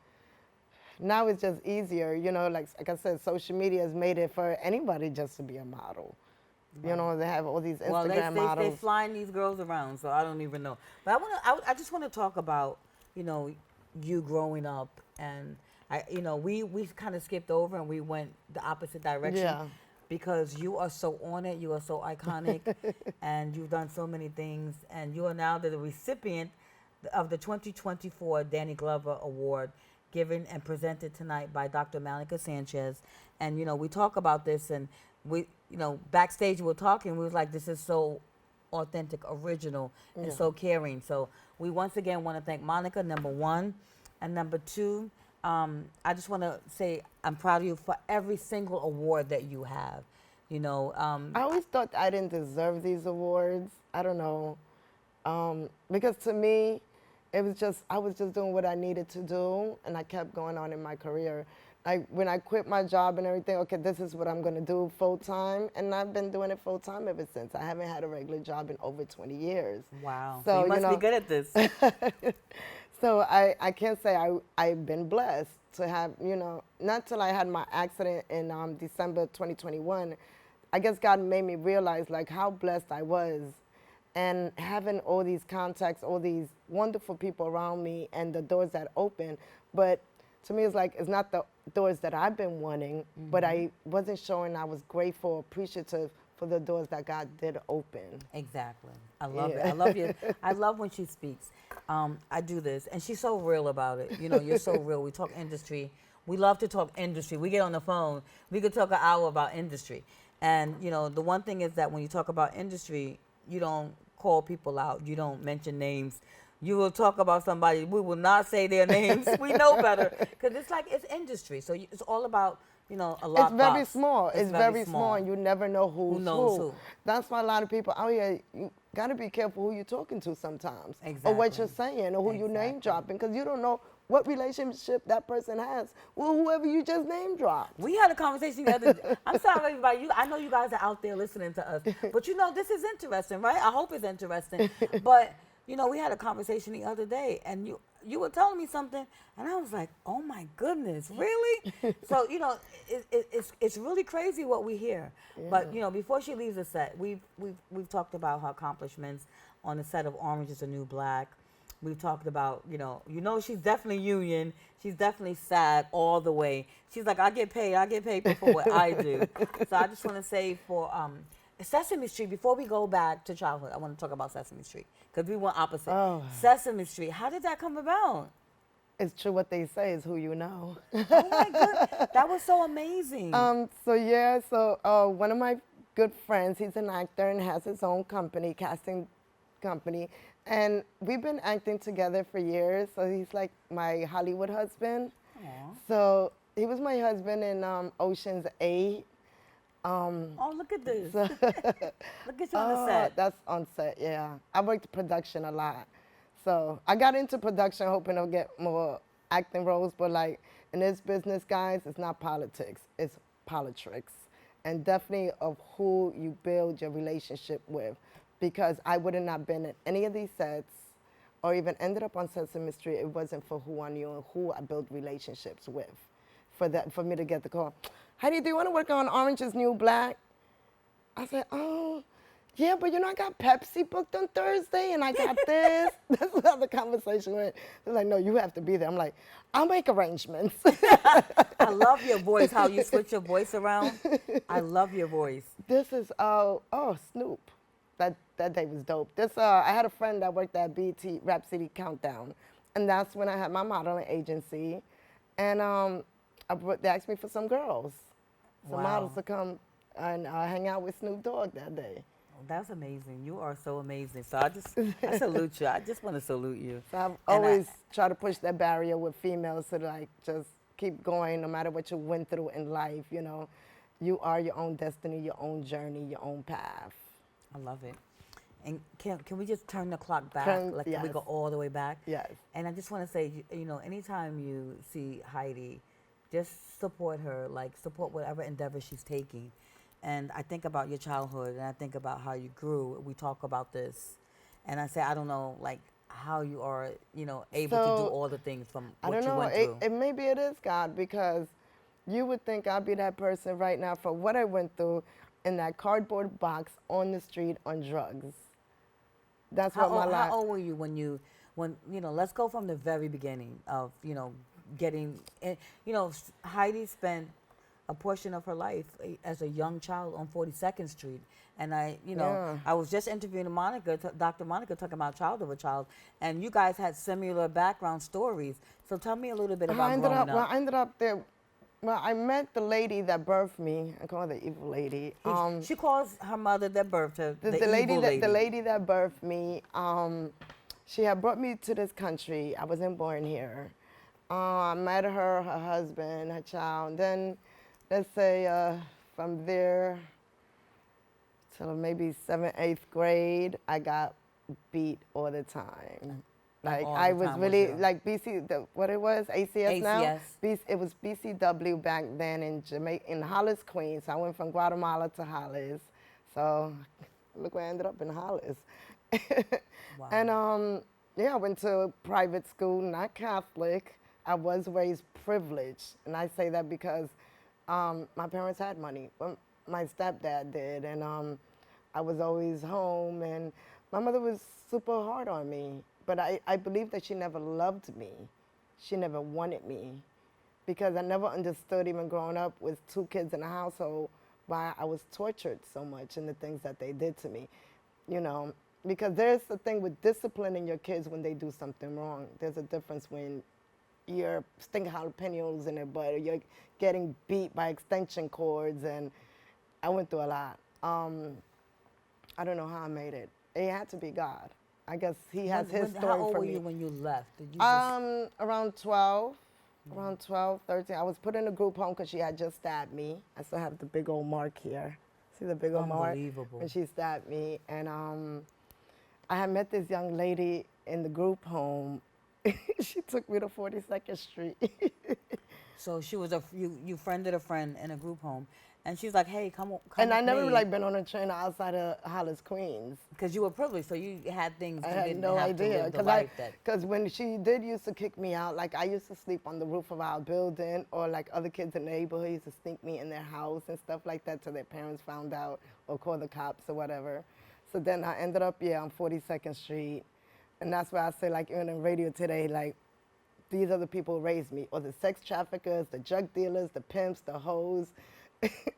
now it's just easier. Like I said, social media has made it for anybody just to be a model. They have all these Instagram models. They flying these girls around, so I don't even know. But I just want to talk about, you growing up, and we kind of skipped over and we went the opposite direction. Yeah. Because you are so on it, you are so iconic, and you've done so many things, and you are now the recipient of the 2024 Danny Glover Award, given and presented tonight by Dr. Malika Sanchez. And we talk about this, and we backstage we were talking. We was like, this is so authentic, original, and so caring. So we once again want to thank Monica, number one, and number two. I just want to say I'm proud of you for every single award that you have. I always thought I didn't deserve these awards. I don't know, because to me, it was just I was just doing what I needed to do, and I kept going on in my career. Like when I quit my job and everything, okay, this is what I'm gonna do full time, and I've been doing it full time ever since. I haven't had a regular job in over 20 years. Wow! So you must be good at this. So I can't say I've been blessed to have, not till I had my accident in December 2021. I guess God made me realize like how blessed I was, and having all these contacts, all these wonderful people around me, and the doors that open. But to me, it's not the doors that I've been wanting, but I wasn't showing I was grateful, appreciative for the doors that God did open. Exactly. I love it. I love you. I love when she speaks. I do this, and she's so real about it. You're so real. We talk industry. We love to talk industry. We get on the phone. We could talk an hour about industry. And, the one thing is that when you talk about industry, you don't call people out. You don't mention names. You will talk about somebody. We will not say their names. We know better. Because it's industry. So it's all about, a lot. It's very small. It's very small, and you never know who knows who. That's why a lot of people out here, you got to be careful who you're talking to sometimes. Exactly. Or what you're saying, or who you name dropping, because you don't know what relationship that person has with whoever you just name dropped. We had a conversation the other day. I'm sorry, everybody. I know you guys are out there listening to us. But, this is interesting, right? I hope it's interesting. But, we had a conversation the other day, and you were telling me something, and I was like, oh my goodness, really? So, it's really crazy what we hear. Yeah. But, before she leaves the set, we've talked about her accomplishments on the set of Orange is the New Black. We've talked about, she's definitely union. She's definitely sad all the way. She's like, I get paid for what I do. So I just want to say for Sesame Street, before we go back to childhood, I want to talk about Sesame Street because we went opposite. Oh. Sesame Street, how did that come about? It's true what they say is who you know. Oh my God, that was so amazing. So one of my good friends, he's an actor and has his own company, casting company. And we've been acting together for years. So he's like my Hollywood husband. Aww. So he was my husband in Ocean's 8. Oh, look at this. Look at you on the set. That's on set, yeah. I worked production a lot. So I got into production hoping to get more acting roles, but like in this business, guys, it's not politics, it's politics. And definitely of who you build your relationship with. Because I would have not been at any of these sets or even ended up on Sesame Street if it wasn't for who I knew and who I built relationships with. For me to get the call, Heidy, do you want to work on Orange is New Black? I said, oh, yeah, but I got Pepsi booked on Thursday and I got this. That's how the conversation went. They're like, no, you have to be there. I'm like, I'll make arrangements. I love your voice, how you switch your voice around. I love your voice. This is, Snoop. That day was dope. I had a friend that worked at BET Rap City Countdown, and that's when I had my modeling agency, and they asked me for some girls, some models to come and hang out with Snoop Dogg that day. That's amazing. You are so amazing. So I salute you. I just want to salute you. So I've And always tried to push that barrier with females to like just keep going no matter what you went through in life, you know. You are your own destiny, your own journey, your own path. I love it. And can we just turn the clock back? Can we Yes. go all the way back? Yes. And I just want to say, you know, anytime you see Heidi, just support her, like support whatever endeavor she's taking. And I think about your childhood, and I think about how you grew. We talk about this, and I say, I don't know, like how you are, you know, able to do all the things from I what don't you know. went through. Maybe it is God, because you would think I'd be that person right now for what I went through in that cardboard box on the street on drugs. That's what my life. How old were you when you know? Let's go from the very beginning of, you know, getting. You know, Heidi spent a portion of her life as a young child on 42nd Street, and I was just interviewing Dr. Monica, talking about Child of a Child, and you guys had similar background stories. So tell me a little bit about growing up. Well, I ended up there. Well, I met the lady that birthed me. I call her the evil lady. She calls her mother that birthed her the lady evil lady. The lady that birthed me. She had brought me to this country. I wasn't born here. I met her husband, her child. Then, let's say from there till maybe 7th, 8th grade, I got beat all the time. Like I was really like what it was, ACS now? It was BCW back then in Jamaica, in Hollis, Queens. So I went from Guatemala to Hollis. So look where I ended up in Hollis. Wow. And yeah, I went to private school, not Catholic. I was raised privileged. And I say that because my parents had money. Well, my stepdad did. And I was always home. And my mother was super hard on me. But I believe that she never loved me. She never wanted me. Because I never understood, even growing up with 2 kids in a household, why I was tortured so much in the things that they did to me. You know, because there's the thing with disciplining your kids when they do something wrong. There's a difference when you're sticking jalapenos in their butt, or you're getting beat by extension cords, and I went through a lot. I don't know how I made it. It had to be God. I guess he has his story for me. How old were you when you left? Did you around 12, around 12, 13. I was put in a group home because she had just stabbed me. I still have the big old mark here. See the big old mark? Unbelievable. When she stabbed me. And I had met this young lady in the group home. She took me to 42nd Street. So she was you friended a friend in a group home, and she's like, "Hey, come And I with never me." like been on a train outside of Hollis, Queens. Because you were privileged, so you had things. I you had didn't no have idea. To live the life that. Because when she did used to kick me out, like I used to sleep on the roof of our building, or like other kids in the neighborhood used to sneak me in their house and stuff like that till their parents found out or called the cops or whatever. So then I ended up, on 42nd Street. And that's why I say, like, even in radio today, like, these are the people who raised me, or the sex traffickers, the drug dealers, the pimps, the hoes,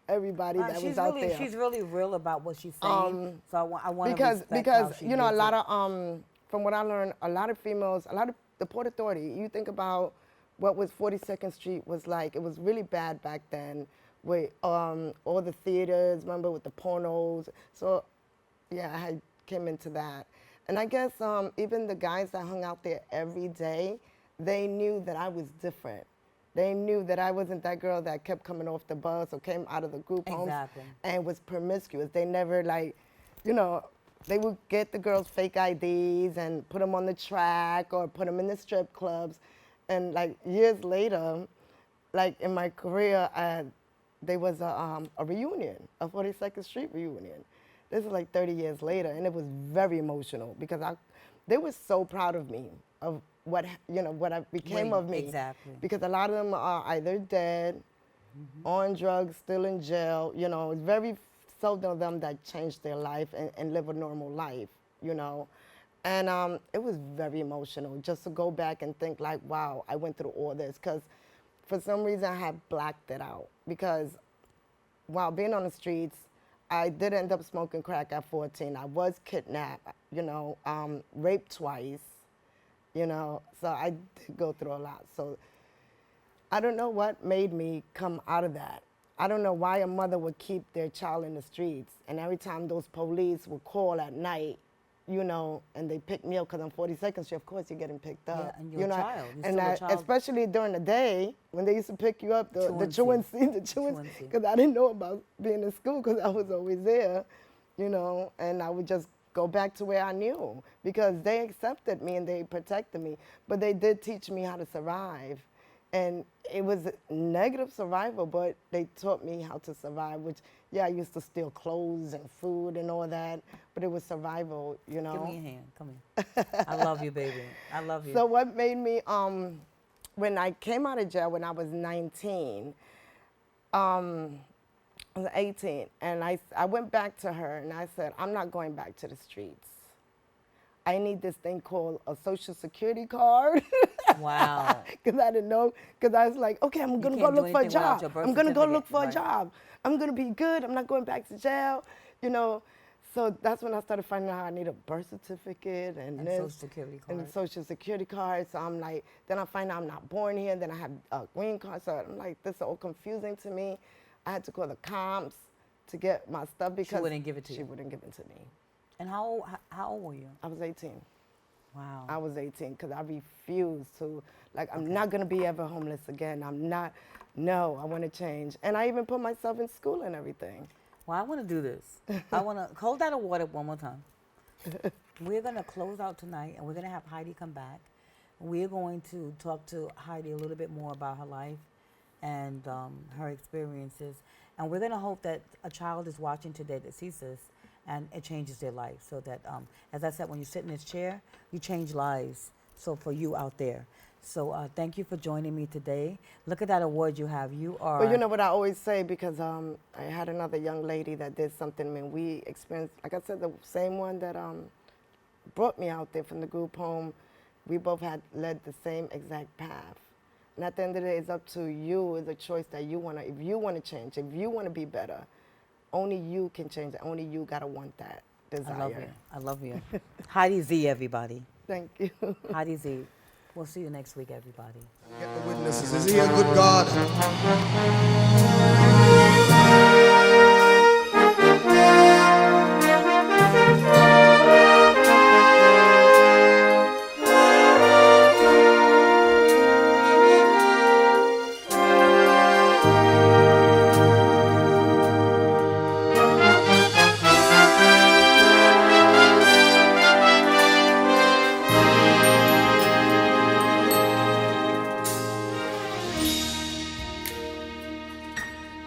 everybody that was out there. She's really real about what she's saying. So I want to respect because how she you know, a did lot it. of from what I learned, a lot of females, a lot of the Port Authority. You think about what was 42nd Street was like. It was really bad back then with all the theaters. Remember with the pornos. So yeah, I came into that, and I guess even the guys that hung out there every day, they knew that I was different. They knew that I wasn't that girl that kept coming off the bus or came out of the group homes and was promiscuous. They never like, you know, they would get the girls fake IDs and put them on the track or put them in the strip clubs. And like years later, like in my career, there was a reunion, a 42nd Street reunion. This is like 30 years later, and it was very emotional because they were so proud of me, of what I became of me. Exactly. Because a lot of them are either dead, on drugs, still in jail. You know, it's very seldom of them that changed their life and live a normal life, you know. And it was very emotional just to go back and think like, wow, I went through all this. Because for some reason I had blacked it out. Because while being on the streets, I did end up smoking crack at 14. I was kidnapped, you know, raped twice. You know, so I did go through a lot. So I don't know what made me come out of that. I don't know why a mother would keep their child in the streets. And every time those police would call at night, you know, and they pick me up because I'm 42nd Street, of course you're getting picked up. Yeah, and you're a child. You're and still a child. especially during the day, when they used to pick you up, the truancy, because I didn't know about being in school because I was always there, you know, and I would just go back to where I knew because they accepted me and they protected me. But they did teach me how to survive. And it was negative survival, but they taught me how to survive, which, yeah, I used to steal clothes and food and all that, but it was survival, you know. Give me your hand. Come here. I love you, baby. I love you. So what made me, when I came out of jail when I was 19, I was 18, and I went back to her and I said, I'm not going back to the streets. I need this thing called a Social Security card. Wow. Because I didn't know, because I was like, okay, I'm going to go look for a job. I'm going to go look for a job. I'm going to be good. I'm not going back to jail, you know. So that's when I started finding out I need a birth certificate and this. Social Security card. And a Social Security card. So I'm like, then I find out I'm not born here. Then I have a green card. So I'm like, this is all confusing to me. I had to call the comps to get my stuff because she wouldn't give it to you. She wouldn't give it to me. And how old were you? I was 18. Wow. I was 18 because I refused to, like, I'm not going to be ever homeless again. I'm not, no, I want to change. And I even put myself in school and everything. Well, I want to do this. I want to hold that water one more time. We're going to close out tonight, and we're going to have Heidy come back. We're going to talk to Heidy a little bit more about her life and her experiences. And we're going to hope that a child is watching today that sees this, and it changes their life so that, as I said, when you sit in this chair, you change lives. So for you out there. So thank you for joining me today. Look at that award you have. You are... Well, you know what I always say, because I had another young lady that did something. I mean, we experienced, like I said, the same one that brought me out there from the group home. We both had led the same exact path. And at the end of the day, it's up to you. It's a choice that you want to, if you want to change, if you want to be better, only you can change it. Only you got to want that desire. I love you. I love you. Heidy Z, everybody. Thank you. Heidy Z. We'll see you next week, everybody. Get the witnesses. Is he a good God?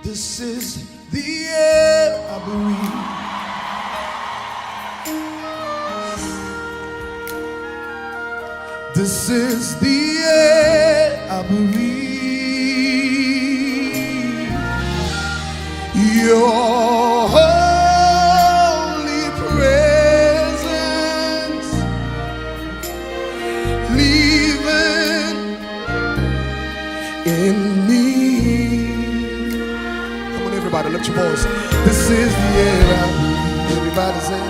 This is the air I breathe. This is the air I breathe. Your holy presence living in me. Everybody, lift your voice. This is the air I breathe. Everybody say,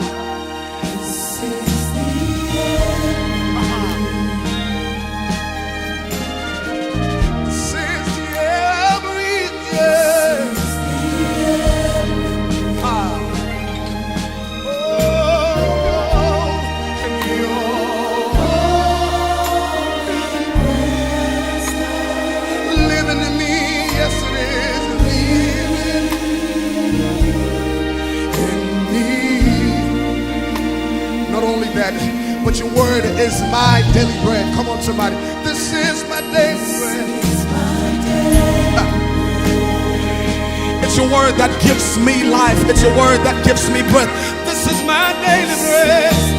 this is the air I breathe. This is the air I breathe. Yeah. Oh, and your holy presence living in me. Yes, it is. That, but your word is my daily bread. Come on, somebody. This is my daily bread. It's your word that gives me life. It's your word that gives me breath. This is my daily bread.